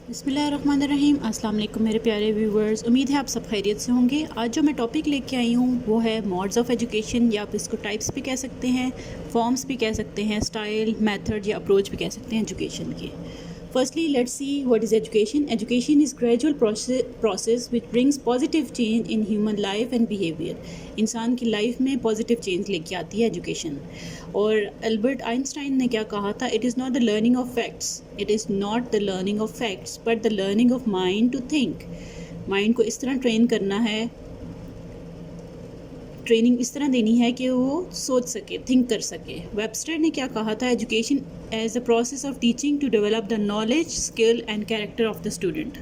बिस्मिल्लाहिर्रहमानिर्रहीम। अस्सलाम वालेकुम मेरे प्यारे व्यूवर्स, उम्मीद है आप सब खैरियत से होंगे। आज जो मैं टॉपिक लेके आई हूँ वो है मोड्स ऑफ़ एजुकेशन, या आप इसको टाइप्स भी कह सकते हैं, फॉर्म्स भी कह सकते हैं, स्टाइल, मेथड या अप्रोच भी कह सकते हैं एजुकेशन के। Firstly let's see what is education. Education is gradual process which brings positive change in human life and behaviour. इंसान की लाइफ में पॉजिटिव चेंज लेके आती है एजुकेशन। और अल्बर्ट आइंस्टाइन ने क्या कहा था, it is not the learning of facts, it is not the learning of facts but the learning of mind to think. Mind को इस तरह ट्रेन करना है, ट्रेनिंग इस तरह देनी है कि वो सोच सके, थिंक कर सके। वेबस्टर ने क्या कहा था, education as a process of teaching to develop the knowledge, skill and character of the student.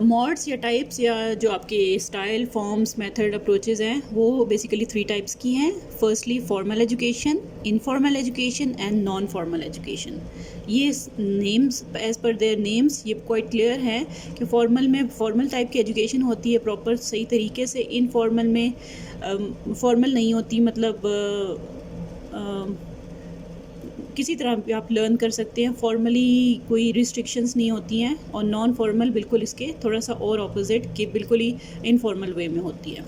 Modes या टाइप्स या जो आपके स्टाइल, फॉर्म्स, मेथड, अप्रोचेज़ हैं वो बेसिकली 3 टाइप्स की हैं। Firstly formal education, informal education and non formal education. ये names as per their names ये क्वाइट क्लियर है कि फॉर्मल में फॉर्मल टाइप की एजुकेशन होती है प्रॉपर सही तरीके से, इनफॉर्मल में फॉर्मल नहीं होती, मतलब किसी तरह भी आप लर्न कर सकते हैं, फॉर्मली कोई रिस्ट्रिक्शंस नहीं होती हैं। और नॉन फॉर्मल बिल्कुल इसके थोड़ा सा और ऑपोजिट कि बिल्कुल ही इनफॉर्मल वे में होती है।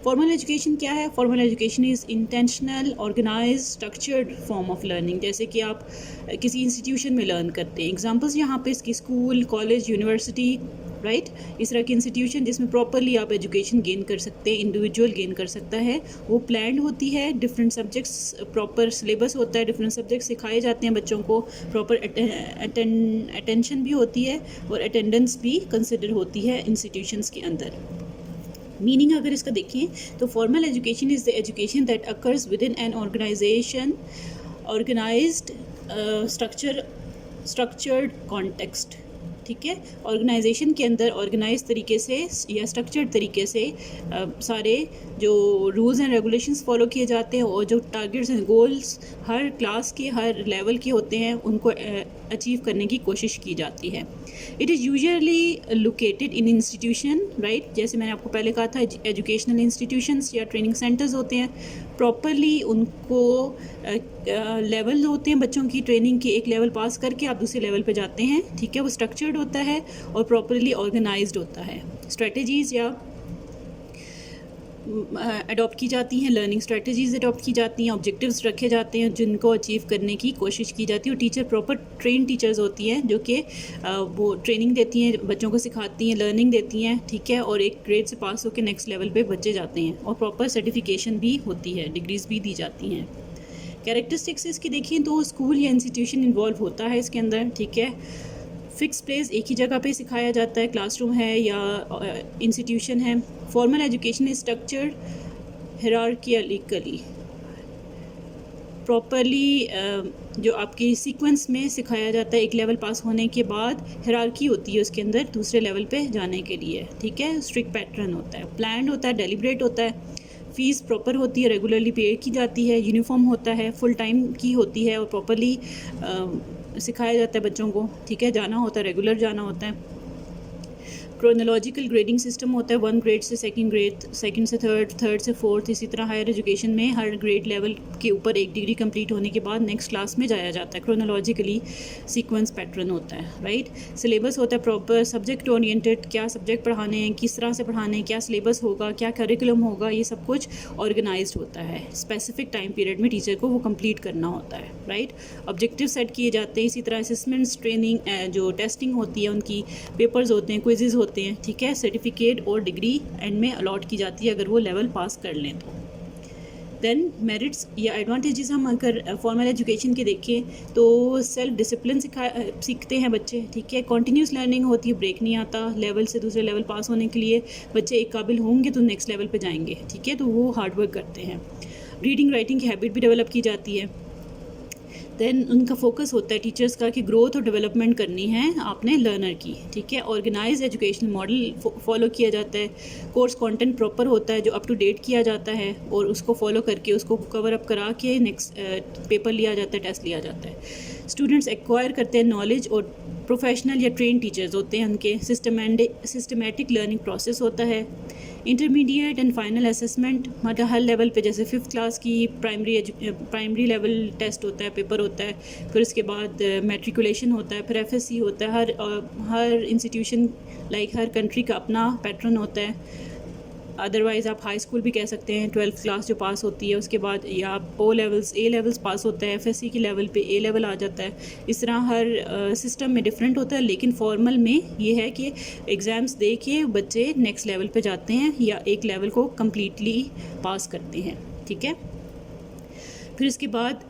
फॉर्मल एजुकेशन क्या है? Formal education is intentional, organise, structured form of learning. जैसे कि आप किसी इंस्टीट्यूशन में लर्न करते हैं। एग्जांपल्स यहाँ पे इसकी स्कूल, कॉलेज, यूनिवर्सिटी, राइट, इस तरह की इंस्टीट्यूशन जिसमें प्रॉपरली आप एजुकेशन गेन कर सकते हैं, इंडिविजुअल गेन कर सकता है। वो प्लान्ड होती है, डिफरेंट सब्जेक्ट्स, प्रॉपर सिलेबस होता है, डिफरेंट सब्जेक्ट्स सिखाए जाते हैं बच्चों को, प्रॉपर अटेंशन भी होती है और अटेंडेंस भी कंसिडर होती है इंस्टीट्यूशंस के अंदर। मीनिंग अगर इसका देखें तो formal education is the education that occurs within an organisation, organised, structured context. ठीक है, ऑर्गेनाइजेशन के अंदर ऑर्गेनाइज तरीके से या स्ट्रक्चर्ड तरीके से सारे जो रूल्स एंड रेगुलेशंस फॉलो किए जाते हैं और जो targets and goals her class के, हर लेवल के होते हैं, उनको अचीव करने की कोशिश की जाती है। It is usually located in institution, right, जैसे मैंने आपको पहले कहा था, एजुकेशनल इंस्टीट्यूशंस या ट्रेनिंग सेंटर्स होते हैं। प्रॉपरली उनको लेवल होते हैं बच्चों की ट्रेनिंग की, एक लेवल पास करके आप दूसरे लेवल पे जाते हैं। ठीक है, वो स्ट्रक्चर्ड होता है और प्रॉपरली ऑर्गेनाइज्ड होता है। स्ट्रेटजीज़ या अडॉप्ट की जाती हैं, लर्निंग स्ट्रेटजीज़ अडॉप्ट की जाती हैं, ऑब्जेक्टिव्स रखे जाते हैं जिनको अचीव करने की कोशिश की जाती है। और टीचर प्रॉपर ट्रेन टीचर्स होती हैं जो कि वो ट्रेनिंग देती हैं, बच्चों को सिखाती हैं, लर्निंग देती हैं। ठीक है, और एक ग्रेड से पास होकर नेक्स्ट लेवल पे बच्चे जाते हैं और प्रॉपर सर्टिफिकेशन भी होती है, डिग्रीज भी दी जाती हैं। कैरेक्टरिस्टिक्स इसकी देखें तो स्कूल या इंस्टीट्यूशन इन्वॉल्व होता है इसके अंदर। ठीक है, फिक्स प्लेस एक ही जगह पे सिखाया जाता है, क्लासरूम है या इंस्टीट्यूशन है। Formal education is structured hierarchically, properly जो आपकी सीक्वेंस में सिखाया जाता है। एक लेवल पास होने के बाद हायरार्की होती है उसके अंदर दूसरे लेवल पे जाने के लिए। ठीक है, स्ट्रिक्ट पैटर्न होता है, प्लान्ड होता है, डेलिब्रेट होता है। फ़ीस प्रॉपर होती है, रेगुलरली पे की जाती है, यूनिफॉर्म होता है, फुल टाइम की होती है और प्रॉपरली सिखाया जाता है बच्चों को। ठीक है, जाना होता है, रेगुलर जाना होता है। क्रोनोलॉजिकल ग्रेडिंग सिस्टम होता है, 1 ग्रेड से 2nd ग्रेड, 2nd से 3rd, 3rd से 4th, इसी तरह हायर एजुकेशन में हर ग्रेड लेवल के ऊपर एक डिग्री कंप्लीट होने के बाद नेक्स्ट क्लास में जाया जाता है। क्रोनोलॉजिकली सीक्वेंस पैटर्न होता है, राइट। सिलेबस होता है प्रॉपर, सब्जेक्ट ओरिएंटेड, क्या सब्जेक्ट पढ़ाने हैं, किस तरह से पढ़ाने हैं, क्या सिलेबस होगा, क्या करिकुलम होगा, ये सब कुछ ऑर्गेनाइज्ड होता है। स्पेसिफिक टाइम पीरियड में टीचर को वो कंप्लीट करना होता है, राइट। ऑब्जेक्टिव सेट किए जाते हैं, इसी तरह असेसमेंट्स, ट्रेनिंग, जो टेस्टिंग होती है, उनकी पेपर्स होते हैं, क्विजेज होते हैं। ठीक है, सर्टिफिकेट और डिग्री एंड में अलॉट की जाती है अगर वो लेवल पास कर लें तो। देन मेरिट्स या एडवांटेजेस हम अगर फॉर्मल एजुकेशन के देखें तो सेल्फ डिसिप्लिन सीखते हैं बच्चे। ठीक है, कॉन्टीन्यूस लर्निंग होती है, ब्रेक नहीं आता। लेवल से दूसरे लेवल पास होने के लिए बच्चे एक काबिल होंगे तो नेक्स्ट लेवल पे जाएंगे। ठीक है, तो वो हार्डवर्क करते हैं। रीडिंग राइटिंग की हैबिट भी डेवलप की जाती है। देन उनका फोकस होता है टीचर्स का कि ग्रोथ और डेवलपमेंट करनी है आपने लर्नर की। ठीक है, ऑर्गेनाइज एजुकेशनल मॉडल फॉलो किया जाता है। कोर्स कंटेंट प्रॉपर होता है जो अप टू डेट किया जाता है और उसको फॉलो करके उसको कवर अप करा के नेक्स्ट पेपर लिया जाता है, टेस्ट लिया जाता है। स्टूडेंट्स एक्वायर करते हैं नॉलेज और प्रोफेशनल या ट्रेन टीचर्स होते हैं, उनके सिस्टमेटिक लर्निंग प्रोसेस होता है। इंटरमीडिएट एंड फाइनल असेसमेंट मतलब हर लेवल पे, जैसे 5th क्लास की प्राइमरी लेवल टेस्ट होता है, पेपर होता है, फिर उसके बाद मैट्रिकुलेशन होता है, फिर FSC होता है। हर इंस्टीट्यूशन लाइक हर कंट्री का अपना पैटर्न होता है। अदरवाइज़ आप हाई स्कूल भी कह सकते हैं, 12th क्लास जो पास होती है उसके बाद, या आप A लेवल्स पास होता है, FSC के लेवल पे A लेवल आ जाता है। इस तरह हर सिस्टम में डिफरेंट होता है, लेकिन फॉर्मल में ये है कि एग्ज़ाम्स दे के बच्चे नेक्स्ट लेवल पे जाते हैं या एक लेवल को कम्प्लीटली पास करते हैं, ठीक है। फिर इसके बाद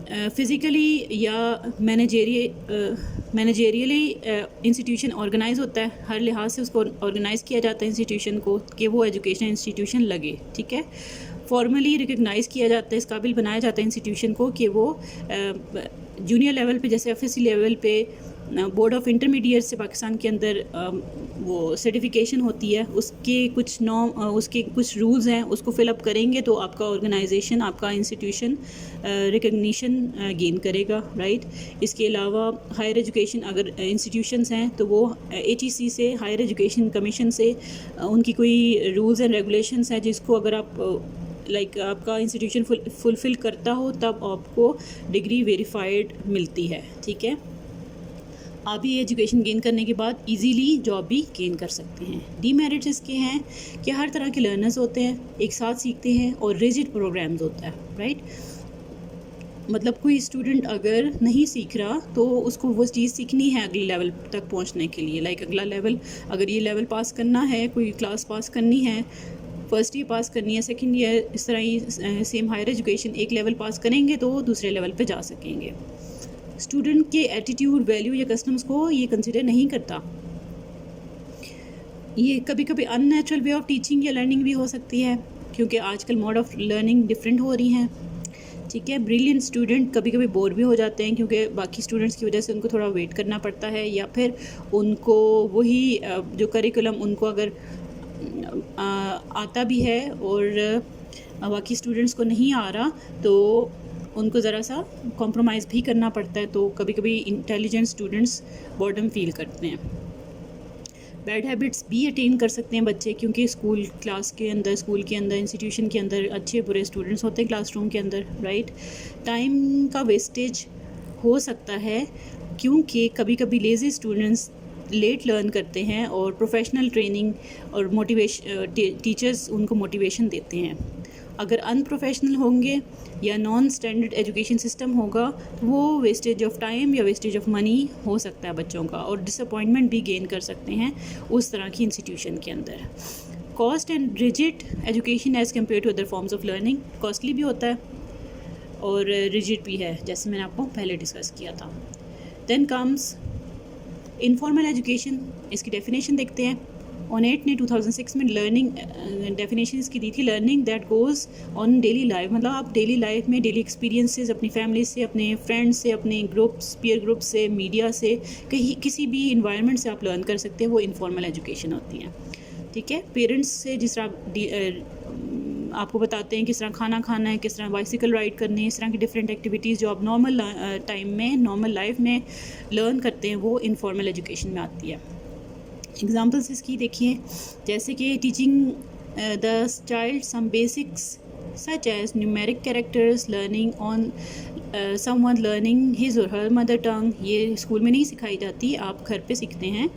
फ़िज़िकली या मैनेजेरियली इंस्टीट्यूशन ऑर्गेनाइज़ होता है, हर लिहाज से उसको ऑर्गेनाइज़ किया जाता है इंस्टीट्यूशन को कि वो एजुकेशन इंस्टीट्यूशन लगे, ठीक है। फॉर्मली रिकग्नाइज़ किया जाता है, इस काबिल बनाया जाता है इंस्टीट्यूशन को कि वो जूनियर लेवल पे, जैसे FSC लेवल पे बोर्ड ऑफ इंटरमीडिएट से पाकिस्तान के अंदर वो सर्टिफिकेशन होती है, उसके कुछ रूल्स हैं, उसको फिलअप करेंगे तो आपका ऑर्गेनाइजेशन, आपका इंस्टीट्यूशन रिकग्निशन गेन करेगा, राइट। इसके अलावा हायर एजुकेशन अगर इंस्टीट्यूशंस हैं तो वो HEC से, हायर एजुकेशन कमीशन से उनकी कोई रूल्स एंड रेगुलेशंस हैं जिसको अगर आप आपका इंस्टीट्यूशन फुलफ़िल करता हो तब आपको डिग्री वेरीफाइड मिलती है, ठीक है। आप ये एजुकेशन गेन करने के बाद इजीली जॉब भी गेन कर सकते हैं। डीमेरिट्स इसके हैं कि हर तरह के लर्नर्स होते हैं, एक साथ सीखते हैं और रिजिड प्रोग्राम्स होता है, राइट। मतलब कोई स्टूडेंट अगर नहीं सीख रहा तो उसको वो चीज़ सीखनी है अगले लेवल तक पहुंचने के लिए। अगला लेवल, अगर ये लेवल पास करना है, कोई क्लास पास करनी है, फर्स्ट ईयर पास करनी है, सेकंड ईयर, इस तरह ही सेम हायर एजुकेशन एक लेवल पास करेंगे तो दूसरे लेवल पे जा सकेंगे। स्टूडेंट के एटीट्यूड, वैल्यू या कस्टम्स को ये कंसिडर नहीं करता। ये कभी कभी अननेचुरल वे ऑफ टीचिंग या लर्निंग भी हो सकती है, क्योंकि आजकल मोड ऑफ लर्निंग डिफरेंट हो रही हैं, ठीक है। ब्रिलियंट स्टूडेंट कभी कभी बोर भी हो जाते हैं क्योंकि बाकी स्टूडेंट्स की वजह से उनको थोड़ा वेट करना पड़ता है, या फिर उनको वही जो करिकुलम उनको अगर आता भी है और बाकी स्टूडेंट्स को नहीं आ रहा तो उनको ज़रा सा कॉम्प्रोमाइज़ भी करना पड़ता है, तो कभी कभी इंटेलिजेंट स्टूडेंट्स बॉर्डम फील करते हैं। बैड हैबिट्स भी अटेन कर सकते हैं बच्चे, क्योंकि स्कूल के अंदर इंस्टीट्यूशन के अंदर अच्छे बुरे स्टूडेंट्स होते हैं क्लासरूम के अंदर, राइट। टाइम का वेस्टेज हो सकता है क्योंकि कभी कभी लेज़ी स्टूडेंट्स लेट लर्न करते हैं और प्रोफेशनल ट्रेनिंग और टीचर्स उनको मोटिवेशन देते हैं। अगर अनप्रोफेशनल होंगे या नॉन स्टैंडर्ड एजुकेशन सिस्टम होगा तो वो वेस्टेज ऑफ टाइम या वेस्टेज ऑफ मनी हो सकता है बच्चों का, और डिसअपॉइंटमेंट भी गेन कर सकते हैं उस तरह की इंस्टीट्यूशन के अंदर। Cost and rigid education as compare to other forms of learning, costly भी होता है और रिजिड भी है, जैसे मैंने आपको पहले डिस्कस किया था। देन कम्स इनफॉर्मल एजुकेशन, इसकी डेफिनेशन देखते हैं। ऑनेट ने 2006 में लर्निंग डेफिनेशन इसकी दी थी, learning that goes on daily life, मतलब आप डेली लाइफ में डेली एक्सपीरियंसेस अपनी फैमिली से, अपने फ्रेंड्स से, अपने ग्रुप्स, पीयर ग्रुप से, मीडिया से, कहीं किसी भी इन्वायरमेंट से आप लर्न कर सकते हैं, वो इनफॉर्मल एजुकेशन होती है, ठीक है। पेरेंट्स से जिस तरह आपको बताते हैं किस तरह खाना खाना है, किस तरह बाइसिकल राइड करनी है, इस तरह की डिफरेंट एक्टिविटीज़ जो आप नॉर्मल टाइम में, नॉर्मल लाइफ में लर्न करते हैं, वो इनफॉर्मल एजुकेशन में आती है। एग्जाम्पल्स इसकी देखिए, जैसे कि teaching the child some basics such as numeric characters, learning on someone learning his और हर मदर टंग, ये स्कूल में नहीं सिखाई जाती, आप घर पे सीखते हैं।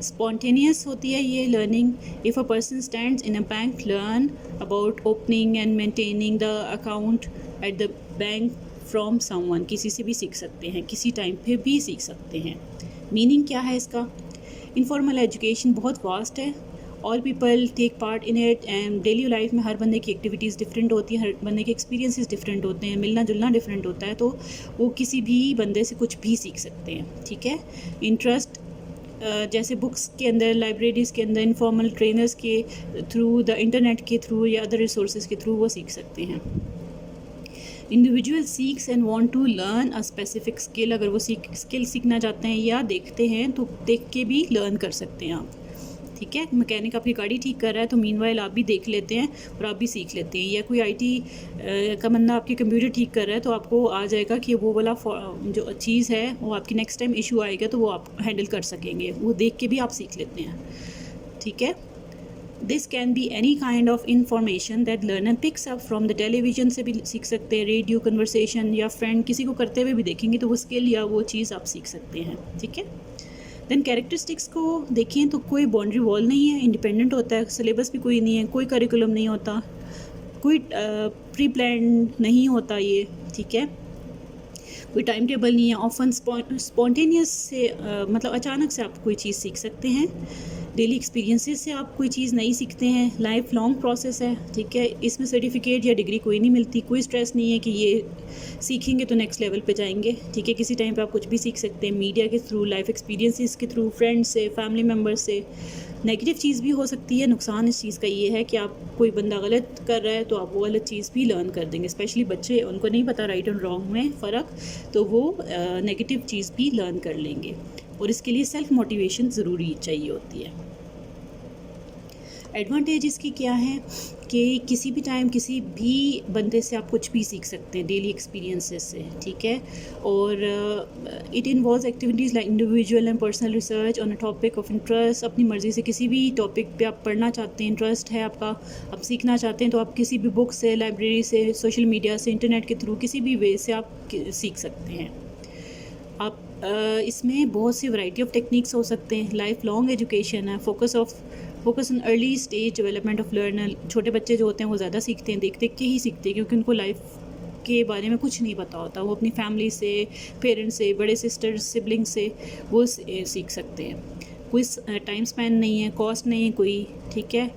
स्पॉन्टेनियस होती है ये learning, if a person stands in a bank, learn about opening and maintaining the account at the bank from someone, किसी से भी सीख सकते हैं, किसी टाइम पे भी सीख सकते हैं। मीनिंग क्या है इसका? इनफॉर्मल एजुकेशन बहुत वास्ट है, all people take part in it, and daily life में हर बंदे की एक्टिविटीज़ डिफरेंट होती हैं, हर बंदे के एक्सपीरियंसेस डिफरेंट होते हैं, मिलना जुलना डिफरेंट होता है, तो वो किसी भी बंदे से कुछ भी सीख सकते हैं, ठीक है। इंटरेस्ट जैसे बुक्स के अंदर, लाइब्रेरीज़ के अंदर, इनफॉर्मल ट्रेनर्स के थ्रू, द इंटरनेट के थ्रू या अदर रिसोर्सेज के थ्रू वो सीख सकते हैं। Individual seeks and want to learn a specific skill, अगर वो स्किल सीखना चाहते हैं या देखते हैं तो देख के भी लर्न कर सकते हैं आप, ठीक है। मैकेनिक आपकी गाड़ी ठीक कर रहा है तो मीनवाइल आप भी देख लेते हैं और आप भी सीख लेते हैं, या कोई आईटी का बंदा आपकी कंप्यूटर ठीक कर रहा है तो आपको आ जाएगा कि वो वाला जो चीज़ है वो आपकी नेक्स्ट टाइम इशू आएगा तो वो आप हैंडल कर सकेंगे, वो देख के भी आप सीख लेते हैं, ठीक है। This can be any kind of information that learner picks up from the television से भी सीख सकते हैं, रेडियो कन्वर्सेशन या फ्रेंड किसी को करते हुए भी देखेंगे तो वो स्किल या वो चीज़ आप सीख सकते हैं, ठीक है। देन कैरेक्टरिस्टिक्स को देखें तो कोई बाउंड्री वॉल नहीं है, इंडिपेंडेंट होता है, सिलेबस भी कोई नहीं है, कोई करिकुलम नहीं होता, कोई प्री प्लान नहीं होता ये, ठीक है। कोई टाइम टेबल नहीं है, ऑफन स्पॉन्टेनियस से मतलब अचानक से आप कोई चीज़ सीख सकते हैं। डेली एक्सपीरियंसेस से आप कोई चीज़ नहीं सीखते हैं, लाइफ लॉन्ग प्रोसेस है, ठीक है। इसमें सर्टिफिकेट या डिग्री कोई नहीं मिलती, कोई स्ट्रेस नहीं है कि ये सीखेंगे तो नेक्स्ट लेवल पे जाएंगे, ठीक है। किसी टाइम पे आप कुछ भी सीख सकते हैं, मीडिया के थ्रू, लाइफ एक्सपीरियंसेस के थ्रू, फ्रेंड्स से, फैमिली मेम्बर से। नेगेटिव चीज़ भी हो सकती है, नुकसान इस चीज़ का ये है कि आप कोई बंदा गलत कर रहा है तो आप वो गलत चीज़ भी लर्न कर देंगे, स्पेशली बच्चे, उनको नहीं पता राइट एंड रॉन्ग में फ़र्क, तो वो नेगेटिव चीज़ भी लर्न कर लेंगे, और इसके लिए सेल्फ मोटिवेशन ज़रूरी चाहिए होती है। एडवांटेज इसकी क्या है कि किसी भी टाइम किसी भी बंदे से आप कुछ भी सीख सकते हैं डेली एक्सपीरियंसेस से, ठीक है। और it involves activities like individual and personal research on a topic of interest. अपनी मर्ज़ी से किसी भी टॉपिक पे आप पढ़ना चाहते हैं, इंटरेस्ट है आपका, आप सीखना चाहते हैं तो आप किसी भी बुक से, लाइब्रेरी से, सोशल मीडिया से, इंटरनेट के थ्रू किसी भी वे से आप सीख सकते हैं। आप इसमें बहुत सी वैरायटी ऑफ टेक्निक्स हो सकते हैं, लाइफ लॉन्ग एजुकेशन है, focus on early stage development of learner. छोटे बच्चे जो होते हैं वो ज़्यादा सीखते हैं, देख देख के ही सीखते हैं, क्योंकि उनको लाइफ के बारे में कुछ नहीं पता होता, वो अपनी फैमिली से, पेरेंट्स से, बड़े सिस्टर्स, सिबलिंग से वो सीख सकते हैं। कोई टाइम स्पैन नहीं है, कॉस्ट नहीं है कोई, ठीक है।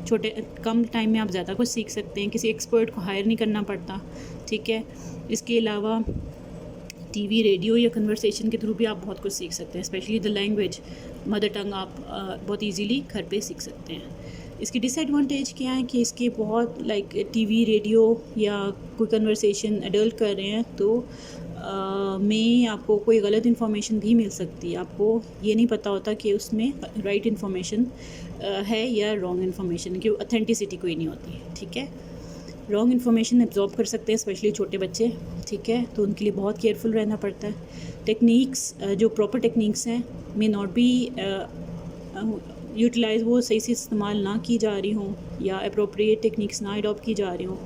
कम टाइम में आप ज़्यादा कुछ सीख सकते हैं, किसी एक्सपर्ट को हायर नहीं करना पड़ता, ठीक है। इसके अलावा टीवी, रेडियो या कन्वर्सेशन के थ्रू भी आप बहुत कुछ सीख सकते हैं, specially the language, mother tongue आप बहुत इजीली घर पे सीख सकते हैं। इसकी डिसएडवांटेज क्या है कि इसके बहुत टीवी, रेडियो या कोई कन्वर्सेशन एडल्ट कर रहे हैं तो में आपको कोई गलत इन्फॉर्मेशन भी मिल सकती है, आपको ये नहीं पता होता कि उसमें राइट इन्फॉर्मेशन है या रॉन्ग इन्फॉर्मेशन की ऑथेंटिसिटी कोई नहीं होती, ठीक है। रॉन्ग इन्फॉर्मेशन एब्जॉर्ब कर सकते हैं स्पेशली छोटे बच्चे, ठीक है, तो उनके लिए बहुत केयरफुल रहना पड़ता है। टेक्निक्स जो प्रॉपर टेक्निक्स हैं मे नॉट बी यूटिलाइज, वो सही से इस्तेमाल ना की जा रही हों या अप्रोप्रिएट टेक्निक्स ना अडॉप्ट की जा रही हों।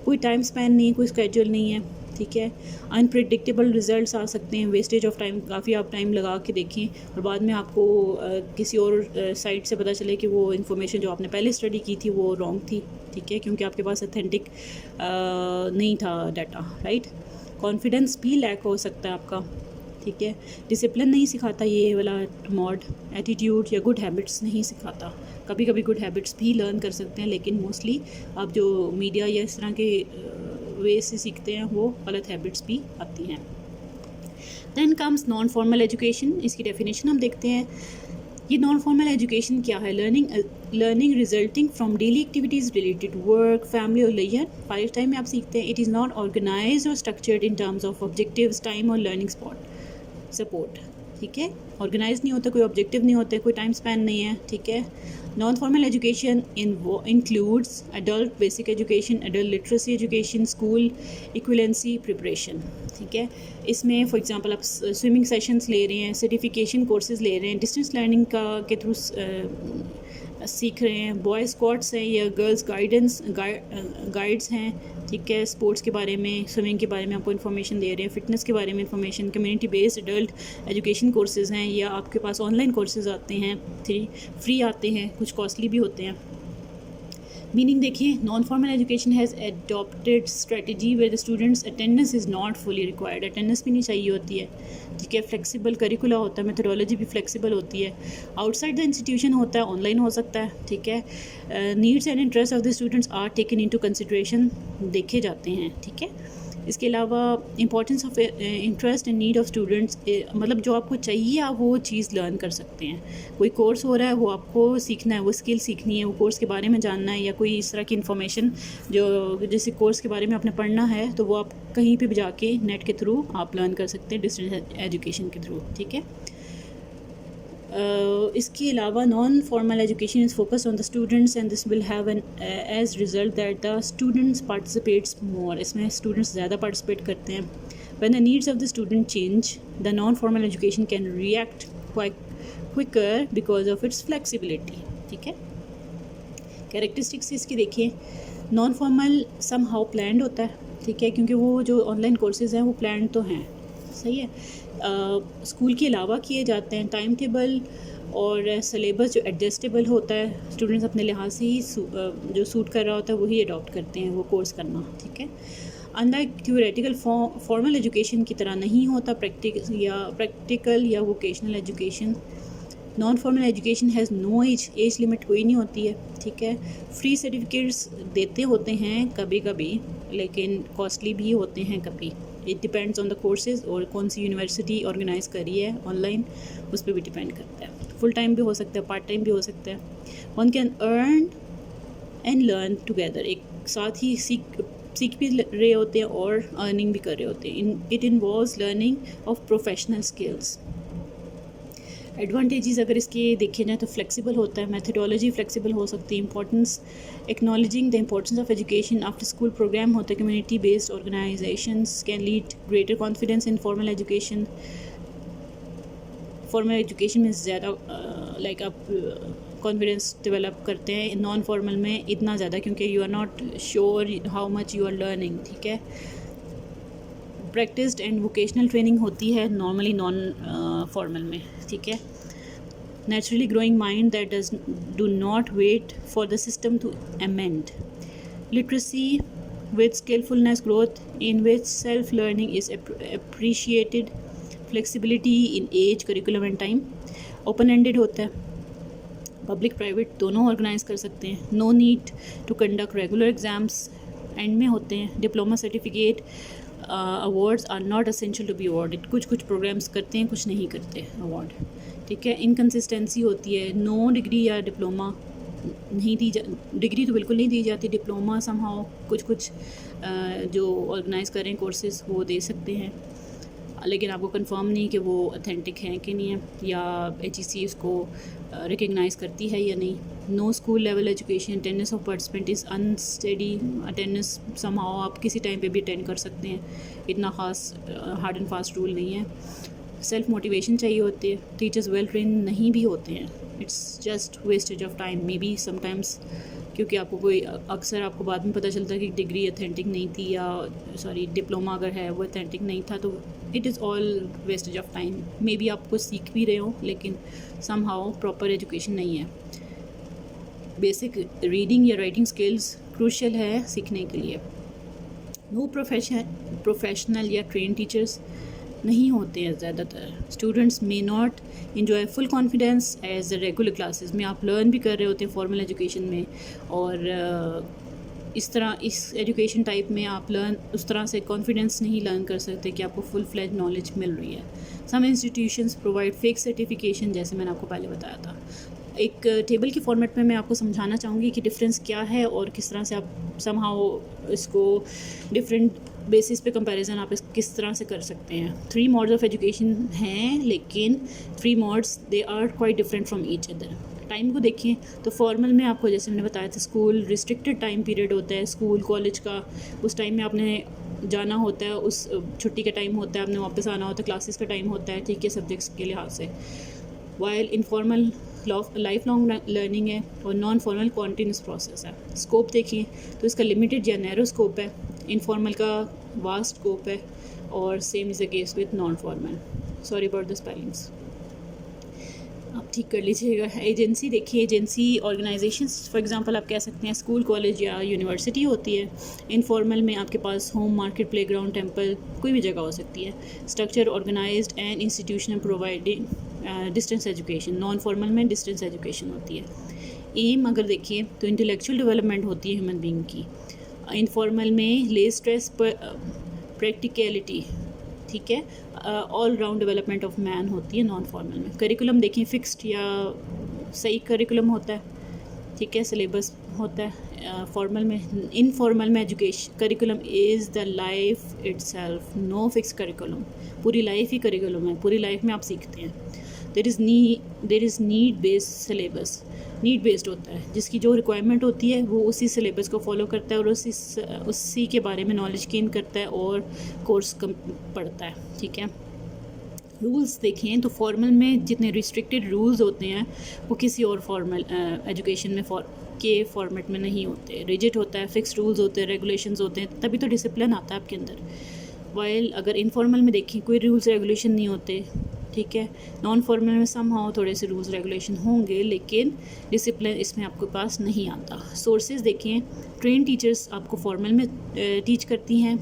कोई टाइम स्पैन नहीं, कोई स्केड्यूल नहीं है, ठीक है। अनप्रिडिक्टेबल रिजल्ट्स आ सकते हैं, वेस्टेज ऑफ टाइम, काफ़ी आप टाइम लगा के देखें और बाद में आपको किसी और साइट से पता चले कि वो इन्फॉर्मेशन जो आपने पहले स्टडी की थी वो रॉन्ग थी, ठीक है, क्योंकि आपके पास ऑथेंटिक नहीं था डाटा, राइट। कॉन्फिडेंस भी लैक हो सकता है आपका, ठीक है। डिसिप्लिन नहीं सिखाता ये वाला मॉड, एटीट्यूड या गुड हैबिट्स नहीं सिखाता। कभी कभी गुड हैबिट्स भी लर्न कर सकते हैं, लेकिन मोस्टली आप जो मीडिया या इस तरह के वे से सीखते हैं वो गलत हैबिट्स भी आती हैं। Then comes non formal education. इसकी डेफिनेशन हम देखते हैं। ये नॉन फॉर्मल एजुकेशन क्या है? Learning resulting from daily activities related work, family और लेजर। 5 टाइम में आप सीखते हैं। इट इज़ नॉट ऑर्गेनाइज और structured in terms of objectives, time और लर्निंग सपोर्ट, ठीक है। ऑर्गेनाइज नहीं होता, कोई ऑब्जेक्टिव नहीं होते, कोई टाइम स्पैन नहीं है, ठीक है। Non formal education includes adult basic education, adult literacy education, school equivalency preparation, ठीक है। इसमें फॉर एग्जांपल आप स्विमिंग सेशंस ले रहे हैं, सर्टिफिकेशन कोर्सेज ले रहे हैं, डिस्टेंस लर्निंग के थ्रू सीख रहे हैं, बॉयज़ स्क्वाड्स हैं या गर्ल्स गाइड्स हैं, ठीक है। स्पोर्ट्स के बारे में, स्विमिंग के बारे में आपको इन्फॉर्मेशन दे रहे हैं, फिटनेस के बारे में information, community based adult education courses हैं, या आपके पास ऑनलाइन कोर्सेज़ आते हैं, फ्री आते हैं, कुछ कॉस्टली भी होते हैं। मीनिंग देखिए, non formal education has adopted strategy where the students attendance is not fully required. Attendance भी नहीं चाहिए होती है, ठीक है। फ्लेक्सिबल करिकुला होता है, मेथोडोलॉजी भी फ्लेक्सिबल होती है। आउटसाइड द इंस्टीट्यूशन होता है, ऑनलाइन हो सकता है, ठीक है। Needs and interest of the students are taken into consideration, देखे जाते हैं, ठीक है। इसके अलावा importance of interest and need of students, मतलब जो आपको चाहिए आप वो चीज़ लर्न कर सकते हैं। कोई कोर्स हो रहा है, वो आपको सीखना है, वो स्किल सीखनी है, वो कोर्स के बारे में जानना है, या कोई इस तरह की इन्फॉर्मेशन जो जैसे कोर्स के बारे में आपने पढ़ना है तो वो आप कहीं पे भी जाके नेट के थ्रू आप लर्न कर सकते हैं, डिस्टेंस एजुकेशन के थ्रू, ठीक है। इसके अलावा non formal education is focus on the students and this will have an as result that the students participates more, इसमें स्टूडेंट्स ज़्यादा पार्टिसिपेट करते हैं. When the needs of the student change the non formal education can react quicker because of its flexibility. ठीक है, characteristics इसकी देखिए. Non formal somehow planned होता है. ठीक है, क्योंकि वो जो ऑनलाइन कोर्सेज हैं वो प्लान्ड तो हैं, सही है. स्कूल के अलावा किए जाते हैं. टाइम टेबल और सिलेबस जो एडजस्टेबल होता है, स्टूडेंट्स अपने लिहाज से ही जो सूट कर रहा होता है वही अडॉप्ट करते हैं वो कोर्स करना. ठीक है, अनलाइक थ्योरेटिकल फॉर्मल एजुकेशन की तरह नहीं होता प्रैक्टिकल या vocational education. Non formal education has no age limit कोई नहीं होती है. ठीक है, फ्री सर्टिफिकेट्स देते होते हैं कभी कभी, लेकिन कॉस्टली भी होते हैं कभी. It depends on the courses और कौन सी यूनिवर्सिटी ऑर्गेनाइज करी है ऑनलाइन, उस पर भी डिपेंड करता है. फुल टाइम भी हो सकता है, पार्ट टाइम भी हो सकता है. One can earn and learn together, एक साथ ही सीख भी रहे होते हैं और अर्निंग भी कर रहे होते हैं. It involves learning of professional skills. Advantages अगर इसके देखे जाए तो फ्लेक्सिबल होता है, मेथडोलॉजी फ्लेक्सिबल हो सकती है. Importance acknowledging the importance of education after school program होता है. Community based organisations can lead greater confidence in formal education. Formal education में ज़्यादा लाइक आप कॉन्फिडेंस डेवलप करते हैं. नॉन फॉर्मल में इतना ज़्यादा, क्योंकि you are not sure how much you are learning. ठीक है, प्रैक्टिस्ड एंड वोकेशनल ट्रेनिंग होती है नॉर्मली नॉन फॉर्मल में. ठीक है, naturally growing mind that do not wait for the system to amend. Literacy with skilfulness growth in which self learning is appreciated. Flexibility in age curriculum and time. Open ended होता है, public private दोनों organise कर सकते हैं. No need to conduct regular exams and में होते हैं. Diploma certificate awards are not essential to be awarded. कुछ प्रोग्राम्स करते हैं, कुछ नहीं करते अवार्ड. ठीक है, इनकन्सिस्टेंसी होती है. नो डिग्री या डिप्लोमा नहीं दी डिग्री तो बिल्कुल नहीं दी जाती. डिप्लोमा समहाउ कुछ जो ऑर्गेनाइज करें कोर्सेज वो दे सकते हैं, लेकिन आपको कंफर्म नहीं कि वो ऑथेंटिक हैं कि नहीं है, या HEC उसको रिकग्नाइज़ करती है या नहीं. No school level education. Attendance of participant is unsteady. Attendance somehow आप किसी टाइम पे भी अटेंड कर सकते हैं, इतना ख़ास हार्ड एंड फास्ट रूल नहीं है. सेल्फ मोटिवेशन चाहिए होती है. टीचर्स वेल ट्रेन नहीं भी होते हैं. It's just wastage of time may be sometimes, क्योंकि आपको कोई अक्सर आपको बाद में पता चलता है कि डिग्री ऑथेंटिक नहीं थी, या डिप्लोमा अगर है वो ऑथेंटिक नहीं था, तो it is all wastage of time. May be आपको सीख भी रहे हो लेकिन समहाउ प्रॉपर एजुकेशन नहीं है. बेसिक रीडिंग या राइटिंग स्किल्स क्रूशियल है सीखने के लिए. नो प्रोफेशनल या ट्रेन टीचर्स नहीं होते हैं ज़्यादातर. Students may not enjoy full confidence as the regular classes में. आप लर्न भी कर रहे होते हैं फॉर्मल एजुकेशन में, और इस तरह इस एजुकेशन टाइप में आप उस तरह से कॉन्फिडेंस नहीं लर्न कर सकते कि आपको फुल फ्लेज नॉलेज मिल रही है. सम इंस्टीट्यूशंस प्रोवाइड फेक सर्टिफिकेशन, जैसे मैंने आपको पहले बताया था. एक टेबल के फॉर्मेट में मैं आपको समझाना चाहूँगी कि डिफरेंस क्या है और किस तरह से आप समहाउ इसको डिफरेंट बेसिस पे कंपैरिजन आप किस तरह से कर सकते हैं. 3 मोड्स ऑफ एजुकेशन हैं, लेकिन 3 modes they are quite different from each other. Time को देखें तो फॉर्मल में आपको जैसे मैंने बताया था, स्कूल रिस्ट्रिक्टेड टाइम पीरियड होता है. स्कूल कॉलेज का उस टाइम में आपने जाना होता है, उस छुट्टी का टाइम होता है, आपने वापस आना होता है, क्लासेस का टाइम होता है. ठीक है, सब्जेक्ट्स के लिहाज से. While informal life long learning है और नॉन फॉर्मल कॉन्टीन्यूस प्रोसेस है. स्कोप देखिए तो इसका लिमिटेड या नैरो स्कोप है. इनफॉर्मल का वास्ट स्कोप है, और same is the case with non formal. Sorry about the spellings, आप ठीक कर लीजिएगा. एजेंसी देखिए, एजेंसी ऑर्गेनाइजेशंस फॉर एग्जांपल आप कह सकते हैं स्कूल, कॉलेज या यूनिवर्सिटी होती है. इनफॉर्मल में आपके पास होम, मार्केट, प्लेग्राउंड, टेंपल, कोई भी जगह हो सकती है. Structure organised and institutional providing distance education. Non formal में डिस्टेंस एजुकेशन होती है. एम अगर देखिए तो इंटेलेक्चुअल डेवलपमेंट होती है ह्यूमन बीइंग की. इनफॉर्मल में ले स्ट्रेस पर प्रैक्टिकलिटी. ठीक है, all round development of man होती है नॉन फॉर्मल में. करिकुलम देखिए फिक्स्ड या सही करिकुलम होता है. ठीक है, सिलेबस होता है. फॉर्मल में इनफॉर्मल में education curriculum is the life itself. No fix curriculum, पूरी लाइफ ही करिकुलम है, पूरी लाइफ में आप सीखते हैं. There is need based syllabus, need based होता है, जिसकी जो रिक्वायरमेंट होती है वो उसी सिलेबस को फॉलो करता है और उसी के बारे में नॉलेज गेन करता है और कोर्स पढ़ता है, ठीक है। रूल्स देखें तो फॉर्मल में जितने रिस्ट्रिक्टेड रूल्स होते हैं वो किसी और फॉर्मल एजुकेशन में के फॉर्मेट में नहीं होते। रिजिड होता है, फिक्स रूल्स होते हैं, रेगुलेशंस होते हैं, तभी तो डिसिप्लिन आता है आपके अंदर। वाइल अगर इनफॉर्मल में देखें कोई रूल्स रेगुलेशन नहीं होते, ठीक है। नॉन फॉर्मल में समहाउ थोड़े से रूल्स रेगुलेशन होंगे लेकिन डिसिप्लिन इसमें आपके पास नहीं आता। सोर्सेज देखें, ट्रेन टीचर्स आपको फॉर्मल में टीच करती हैं,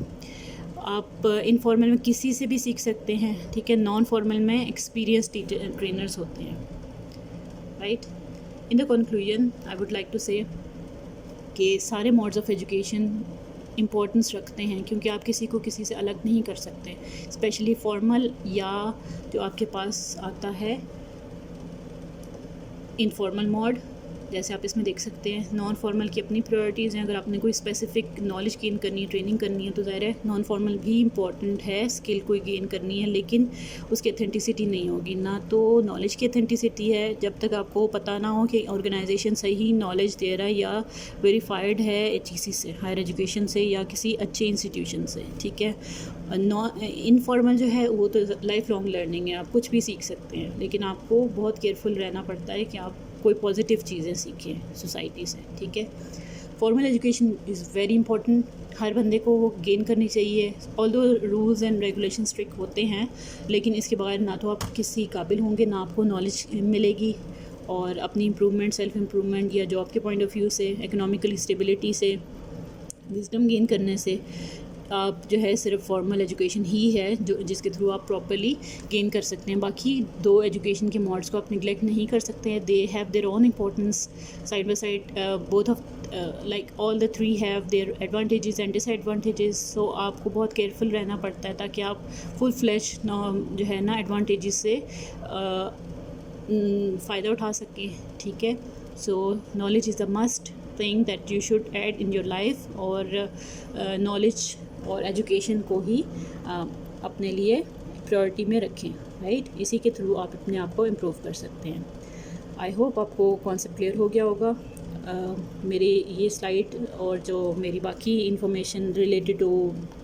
आप इनफॉर्मल में किसी से भी सीख सकते हैं, ठीक है। नॉन फॉर्मल में एक्सपीरियंस ट्रेनर्स होते हैं, right. In the conclusion I would like to say कि सारे मोड्स ऑफ एजुकेशन इम्पोर्टेंस रखते हैं क्योंकि आप किसी को किसी से अलग नहीं कर सकते, स्पेशली फॉर्मल या जो आपके पास आता है इनफॉर्मल मोड, जैसे आप इसमें देख सकते हैं। नॉन फॉर्मल की अपनी प्रायोरिटीज़ हैं, अगर आपने कोई स्पेसिफिक नॉलेज गेन करनी है, ट्रेनिंग करनी है तो ज़ाहिर है नॉन फॉर्मल भी इंपॉर्टेंट है, स्किल कोई गेन करनी है, लेकिन उसकी अथेंटिसिटी नहीं होगी। ना तो नॉलेज की अथेंटिसिटी है जब तक आपको पता ना हो कि ऑर्गेनाइजेशन सही नॉलेज दे रहा है या वेरीफाइड है HEC से, हायर एजुकेशन से या किसी अच्छे इंस्टीट्यूशन से, ठीक है। इनफॉर्मल जो है वो तो लाइफ लॉन्ग लर्निंग है, आप कुछ भी सीख सकते हैं, लेकिन आपको बहुत केयरफुल रहना पड़ता है कि आप कोई पॉजिटिव चीज़ें सीखें सोसाइटी से, ठीक है। Formal education is very important, हर बंदे को वो गेन करनी चाहिए। Although rules and regulation strict होते हैं लेकिन इसके बगैर ना तो आप किसी काबिल होंगे, ना आपको नॉलेज मिलेगी, और अपनी इम्प्रूवमेंट, सेल्फ इम्प्रूवमेंट या जॉब के पॉइंट ऑफ व्यू से, इकोनॉमिकली स्टेबिलिटी से, विजडम गेन करने से आप जो है सिर्फ फॉर्मल एजुकेशन ही है जो जिसके थ्रू आप प्रॉपरली गेन कर सकते हैं। बाकी दो एजुकेशन के मोड्स को आप निगलेक्ट नहीं कर सकते हैं, they have their own importance side by side, both of like all the three have their advantages and disadvantages. So आपको बहुत केयरफुल रहना पड़ता है ताकि आप फुल फ्लैश जो है ना एडवांटेजेस से फ़ायदा उठा सकें, ठीक है। सो knowledge is the must thing that you should add in your life, और नॉलेज और एजुकेशन को ही अपने लिए प्रायोरिटी में रखें, राइट। इसी के थ्रू आप अपने आप को इम्प्रूव कर सकते हैं। आई होप आपको कॉन्सेप्ट क्लियर हो गया होगा। मेरी ये स्लाइड और जो मेरी बाकी इन्फॉर्मेशन रिलेटेड टू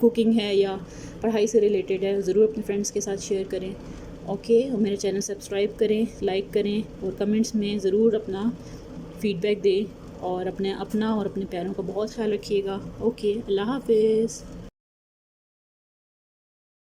कुकिंग है या पढ़ाई से रिलेटेड है ज़रूर अपने फ्रेंड्स के साथ शेयर करें, ओके। और मेरे चैनल सब्सक्राइब करें, लाइक करें और कमेंट्स में ज़रूर अपना फीडबैक दें, और अपना और अपने प्यारों का बहुत ख्याल रखिएगा। ओके, अल्लाह हाफिज़।